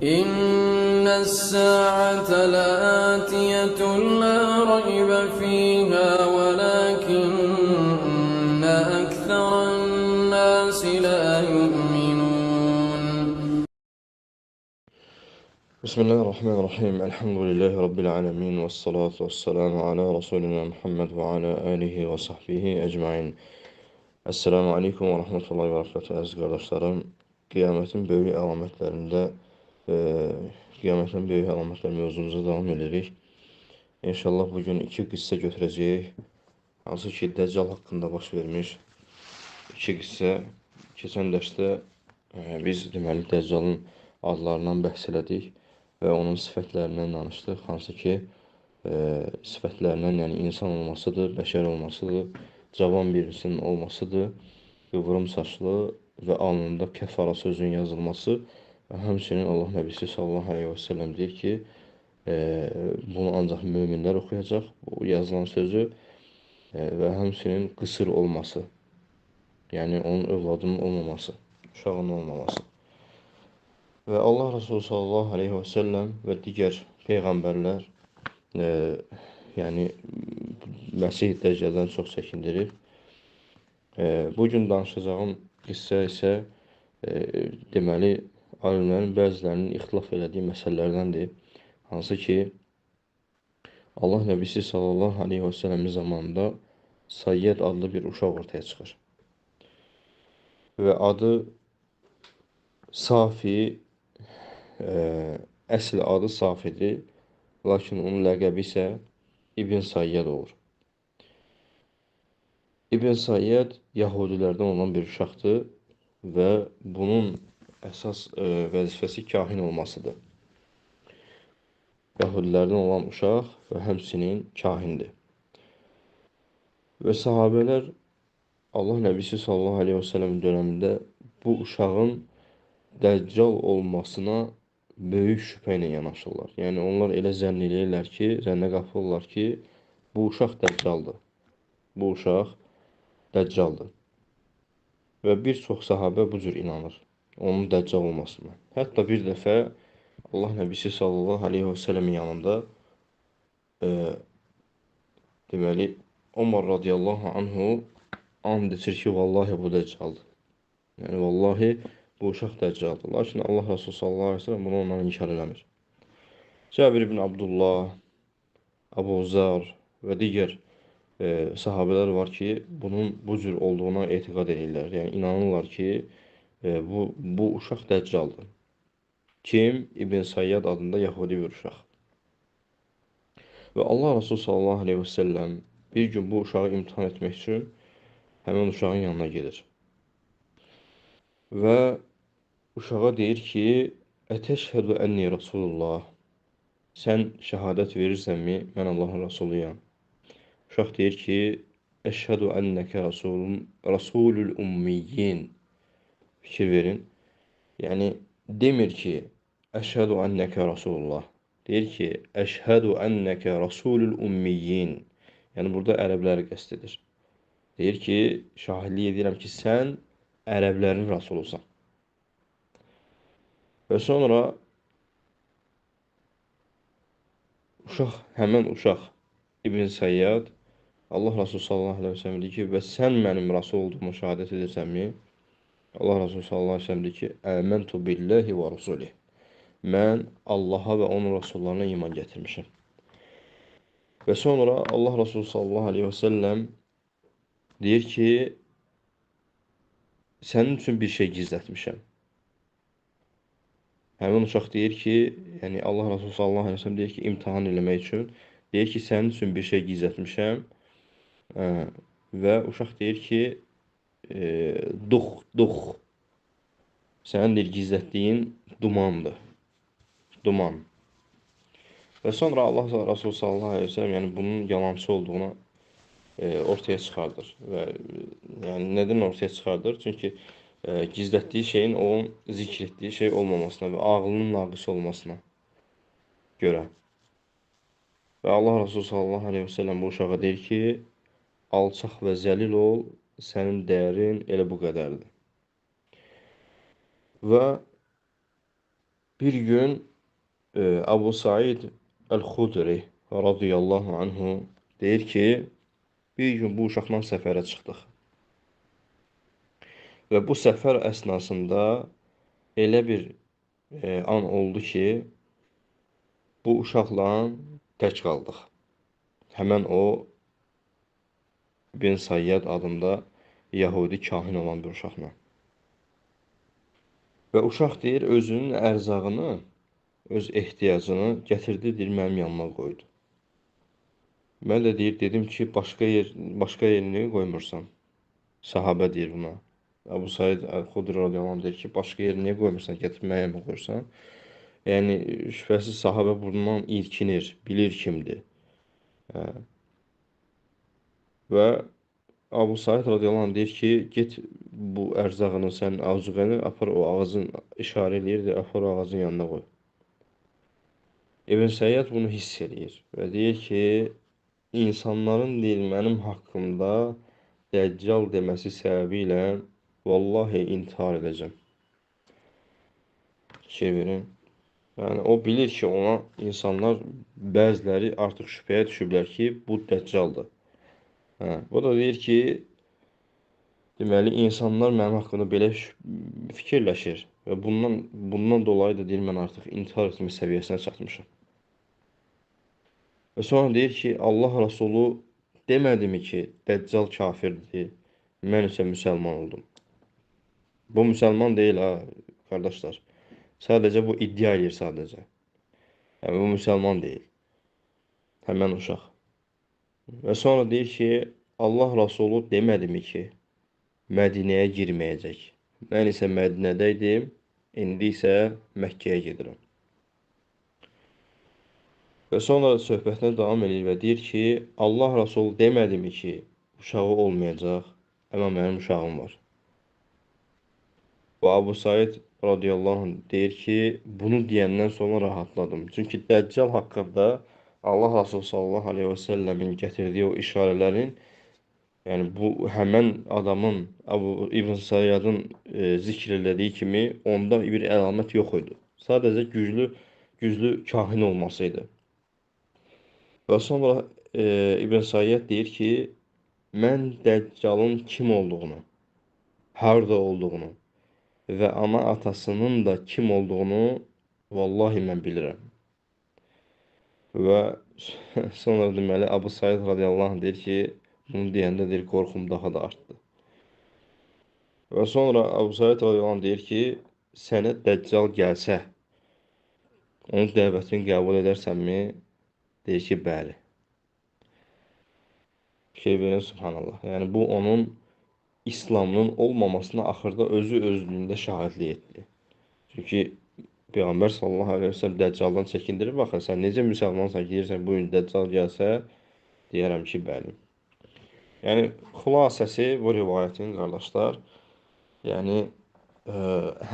إن الساعة لآتية لا ريب فيها ولكن أكثر الناس لا يؤمنون. بسم الله الرحمن الرحيم. الحمد لله رب العالمين والصلاة والسلام على رسولنا Muhammed və alə alihi və sahbihi əcmain. Esselamu aleyküm və rahmetullahi və rəhmətə əziz qardaşlarım. Qiyamətin böyük əlamətlərində Qiyamətin böyük əlamətləri mövzumuza davam edirik. İnşallah bugün iki qissə götürəcəyik. Hansı ki, Dəccal haqqında baş vermiş iki qissə. Keçən dərsdə biz deməli Dəccalın adlarından bəhs elədik və onun sifətlərindən danışdıq. Hansı ki, sifətlərindən yəni insan olmasıdır, bəşər olmasıdır, cavan birisinin olmasıdır, qıvrım saçlı və alnında kəfara sözün yazılması və həmçinin Allah Nəbisi sallallahu aleyhi və səlləm deyir ki, bunu ancaq möminlər oxuyacaq, bu yazılan sözü və həmçinin qısır olması, yəni onun övladının olmaması, uşağının olmaması. Və Allah Resulü sallallahu aleyhi və səlləm və digər peyğəmbərlər yəni Məsih Dəccəldən çox çəkindirir. Bugün danışacağım qissə isə deməli alimlərin bəzilərinin ixtilaf elədiyi məsələlərdəndir. Hansı ki, Allah Nəbisi sallallahu aleyhi və səlləmin zamanında Sayyid adlı bir uşaq ortaya çıxır. Və adı Safi, əsl adı Safidir, lakin onun ləqəbi isə İbn Sayyad olur. İbn Sayyad Yahudilərdən olan bir uşaqdır və bunun əsas vəzifəsi kahin olmasıdır. Yahudilərdən olan uşaq və həmçinin kahindir. Və sahabələr Allah Nəbisi sallallahu aleyhi və səlləm dönəmində bu uşağın Dəccal olmasına böyük şübhə ilə yanaşırlar. Yəni onlar elə zənn eləyirlər ki, zənnə qapılırlar ki, bu uşaq Dəccaldır. Bu uşaq Dəccaldır. Və bir çox sahabə bu cür inanır onun Dəccal olmasına. Hətta bir dəfə Allah Nəbisi sallallahu aleyhi və səlləmin yanında deməli Ömər radiyallahu anhu and içir ki, vallahi bu Dəccaldır. Yəni vallahi bu uşaq Dəccaldır. Lakin Allah Resulü sallallahu aleyhi və səlləm bunu ondan inkar eləmir. Cəbir ibn Abdullah, Əbu Zər və digər sahabələr var ki, bunun bu cür olduğuna etiqad edirlər. Yəni inanırlar ki, bu uşaq Dəccaldır. Kim? İbn Sayyad adında Yahudi bir uşaq. Və Allah Resulü sallallahu aleyhi və səlləm bir gün bu uşağı imtihan etmək üçün həmin uşağın yanına gedir. Və uşağa deyir ki, Ətəşhədu ənni Rasulullah, sən şəhadət verirsənmi, mən Allahın Rasuluyam. Uşaq deyir ki, Əşhədu ənnəkə Rasulul Ummiyyin. Fikir verin. Yəni, demir ki, Əşhədu ənnəkə Rasulullah. Deyir ki, Əşhədu ənnəkə Rasulul Ummiyyin. Yəni, burada ərəbləri qəsd edir. Deyir ki, şahidlik edirəm ki, sən ərəblərin Rasulusan. Və sonra həmən uşaq İbn Sayyad Allah Resulü sallallahu aleyhi və sələm deyir ki, və sən mənim Rasul olduğumu şəhadət edirsənmi? Allah Resulü sallallahu aleyhi və sələm deyir ki, Əməntu billahi və Rasulih. Mən Allaha və onun Rasullarına iman gətirmişəm. Və sonra Allah Resulü sallallahu aleyhi və səlləm deyir ki, sənin üçün bir şey gizlətmişəm. Həmin uşaq deyir ki, yəni Allah Resulü sallallahu aleyhi və səlləm deyir ki, imtihan eləmək üçün, deyir ki, sənin üçün bir şey gizlətmişəm. Və uşaq deyir ki, dux. Sənin deyir, gizlətdiyin dumandır. Duman. Və sonra Allah Resulü sallallahu aleyhi və səlləm yəni bunun yalançı olduğunu ortaya çıxardır. Və yəni nədən ortaya çıxardır? Çünki gizlətdiyi şeyin onun zikr etdiyi şey olmamasına və ağlının naqis olmasına görə. Və Allah Resulü sallallahu aleyhi və səlləm bu uşağa deyir ki, alçaq və zəlil ol, sənin dəyərin elə bu qədərdir. Və Bir gün Abu Said Əl-Xudri radiyallahu anhu deyir ki, bir gün bu uşaqla səfərə çıxdıq. Və bu səfər əsnasında elə bir an oldu ki, bu uşaqla tək qaldıq. Həmən o İbn Sayyad adında Yahudi kahin olan bir uşaqla. Və uşaq deyir, özünün ərzağını, öz ehtiyacını gətirdi, deyir, mənim yanıma qoydu. Mən də deyir, dedim ki, başqa yerini qoymursan. Sahabə deyir buna. Abu Said Əl-Xudri radiyallahu anh deyir ki, başqa yerini niyə qoymursan, gətirib mənə yanıma qoyursan. Yəni, şübhəsiz sahabə bundan irkinir, bilir kimdir. Və Abu Said radiyallahu anh deyir ki, get bu ərzağını, sən azuqəni apar o ağacın, işarə eləyir, apar o ağacın yanına qoy. İbn Səyyad bunu hiss edir və deyir ki, insanların deyir, mənim haqqımda Dəccal deməsi səbəbilə vallahi intihar edəcəm. Fikir verin. Yəni, o bilir ki, ona insanlar, bəziləri artıq şübhəyə düşüblər ki, bu Dəccaldır. O da deyir ki, deməli, insanlar mənim haqqında belə fikirləşir və bundan dolayı da deyir, mən artıq intihar etmə səviyyəsinə çatmışam. Və sonra deyir ki, Allah Rasulü demədimi ki, Dəccal kafirdir, mən isə müsəlman oldum. Bu müsəlman deyil, qardaşlar. Sadəcə bu iddia edir sadəcə. Yəni, bu müsəlman deyil. Həmən uşaq. Və sonra deyir ki, Allah Rasulü demədimi ki, Mədinəyə girməyəcək. Mən isə Mədinədəydim, indi isə Məkkəyə gedirəm. Və sonra söhbətinə davam edir və deyir ki, Allah Rasulü demədimi ki, uşağı olmayacaq, amma mənim uşağım var. Və Abu Said radiyallahu anh deyir ki, bunu deyəndən sonra rahatladım. Çünki Dəccal haqqında Allah Rasulü sallallahu aleyhi və səlləmin gətirdiyi o işarələrin, yəni bu həmən adamın, İbn Sayyadın zikr elədiyi kimi onda bir əlamət yox idi. Sadəcə güclü kahin olmasıydı. Və sonra İbn Sayyad deyir ki, mən Dəccalın kim olduğunu, harda olduğunu və ana atasının da kim olduğunu vallahi mən bilirəm. Və sonra deməli Abu Said radiyallahu anh deyir ki, bunu deyəndə deyir, qorxum daha da artdı. Və sonra Abu Said radiyallahu anh deyir ki, sənə Dəccal gəlsə, onun dəvətini qəbul edərsənmi? Deyir ki, bəli. Fikir verin, subhanallah. Yəni, bu onun İslamının olmamasına axırda özlüyündə şahidlik etdi. Çünki Peyğəmbər sallallahu aleyhi ve sellem Dəccaldan çəkindirir. Baxın, sən necə müsəlmansan ki, deyirsən, bugün Dəccal gəlsə, deyərəm ki, bəli. Yəni, xülasəsi bu rivayətin, qardaşlar, yəni,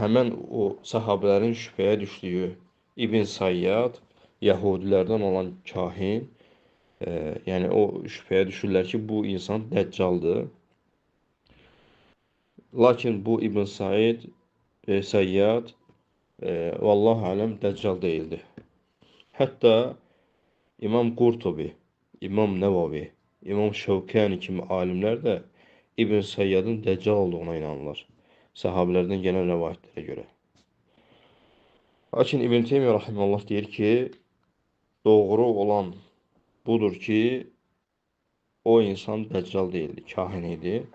həmən o sahabələrin şübhəyə düşdüyü İbn Sayyad, Yahudilərdən olan kahin, yəni, o şübhəyə düşürlər ki, bu insan Dəccaldır. Lakin bu İbn Sayyad, vallahu aləm, Dəccal deyildi. Hətta İmam Qurtubi, İmam Nəvavi, İmam Şəvkəni kimi alimlər də İbn Sayyadın Dəccal olduğuna inanırlar. Sahabilərdən gələn rəvayətlərə görə. Lakin İbn Teymiyyə rahimehullah deyir ki, doğru olan budur ki, o insan Dəccal deyildi, kahin idi.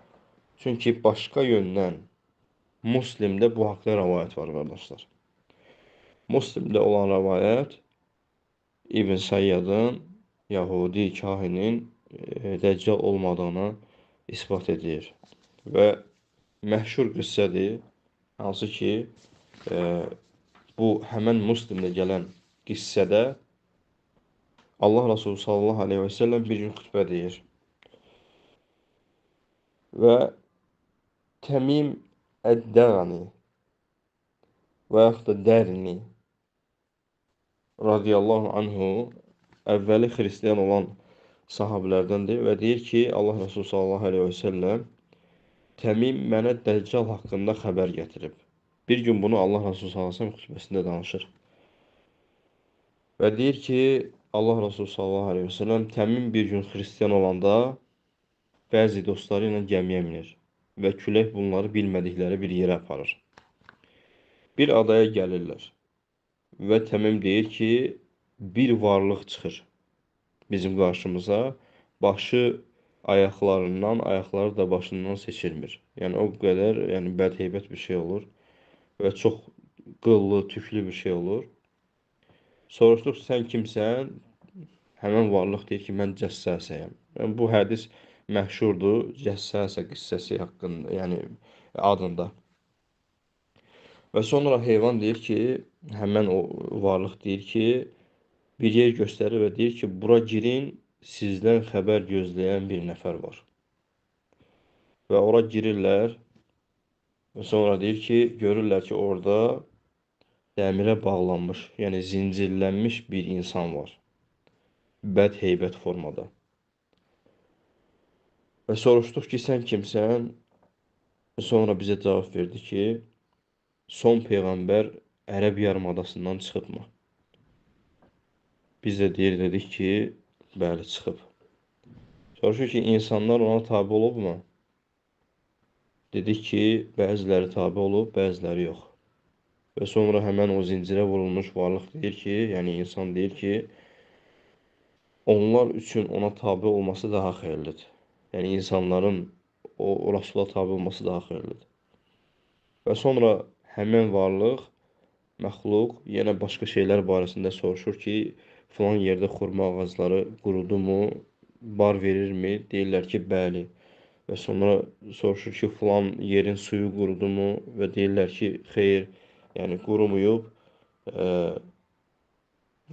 Çünki başqa yöndən Müslimdə bu haqda rəvayət var, qardaşlar. Müslimdə olan rəvayət İbn Sayyadın, Yahudi kahinin Dəccal olmadığını ispat edir. Və məşhur qıssədir, hansı ki, bu həmən Müslimdə gələn qissədə Allah Rasulü sallallahu aleyhi və səlləm bir gün xütbə deyir. Və Təmim Əd-Dərani və yaxud da Dərni radiyallahu anhu əvvəli xristiyan olan sahabilərdəndir və deyir ki, Allah Rasulü sallallahu aleyhi və səlləm Təmim mənə Dəccal haqqında xəbər gətirib. Bir gün bunu Allah Rasulü sallallahu aleyhi və səlləm xütbəsində danışır. Və deyir ki, Allah Resulü sallallahu aleyhi və səlləm təmin bir gün xristian olanda bəzi dostları ilə gəmiyə minir və külək bunları bilmədikləri bir yerə aparır. Bir adaya gəlirlər və Təmim deyir ki, bir varlıq çıxır bizim qarşımıza, başı ayaqlarından, ayaqları da başından seçilmir. Yəni o qədər, yəni bədheybət bir şey olur və çox qıllı, tüklü bir şey olur. Soruşduq, sən kimsən? Həmən varlıq deyir ki, mən cəssəsəyəm. Yəni, bu hədis məşhurdur, cəssəsə qissəsi haqqında, yəni adında. Və sonra heyvan deyir ki, həmən o varlıq deyir ki, bir yer göstərir və deyir ki, bura girin, sizdən xəbər gözləyən bir nəfər var. Və ora girirlər və sonra deyir ki, görürlər ki, orada dəmirə bağlanmış, yəni zincirlənmiş bir insan var. Bəd heybət formada. Və soruşduq ki, sən kimsən? Sonra bizə cavab verdi ki, son peyğəmbər Ərəb yarımadasından çıxıbmı? Biz də dedik ki, bəli, çıxıb. Soruşur ki, insanlar ona tabi olubmu? Dedik ki, bəziləri tabi olub, bəziləri yox. Və sonra həmən o zincirə vurulmuş varlıq deyir ki, yəni insan deyir ki, onlar üçün ona tabi olması daha xeyirlidir. Yəni insanların o Rasula tabi olması daha xeyirlidir. Və sonra həmən varlıq, məxluq yenə başqa şeylər barəsində soruşur ki, filan yerdə xurma ağacları qurudumu, bar verirmi? Deyirlər ki, bəli. Və sonra soruşur ki, filan yerin suyu qurudumu? Və deyirlər ki, xeyr, yəni qurumuyub.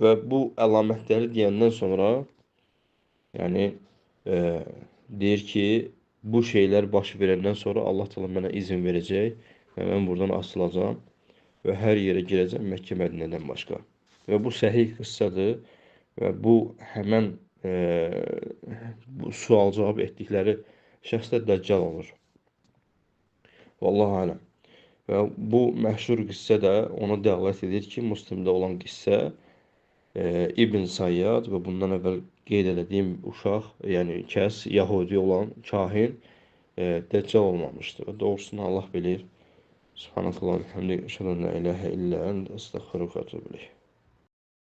Və bu əlamətləri deyəndən sonra, yəni deyir ki, bu şeylər baş verəndən sonra Allah təala mənə izin verəcək və mən buradan asılacağam və hər yerə girəcəm Məkkə Mədinədən başqa. Və bu səhih qıssadır və bu həmən bu sual-cavab etdikləri şəxs də Dəccal olur. Vallahu aləm. Və bu məşhur qissə də ona dəlalət edir ki, Müslimdə olan qissə İbn Sayyad və bundan əvvəl qeyd elədiyim uşaq, yəni kəs, Yahudi olan kahin Dəccal olmamışdır. Və doğrusunu Allah bilir. Subhanakallah, elhamdülillah, əşhədu ən la ilahə illə əntə, əstəğfiruka və etûbü ileyk.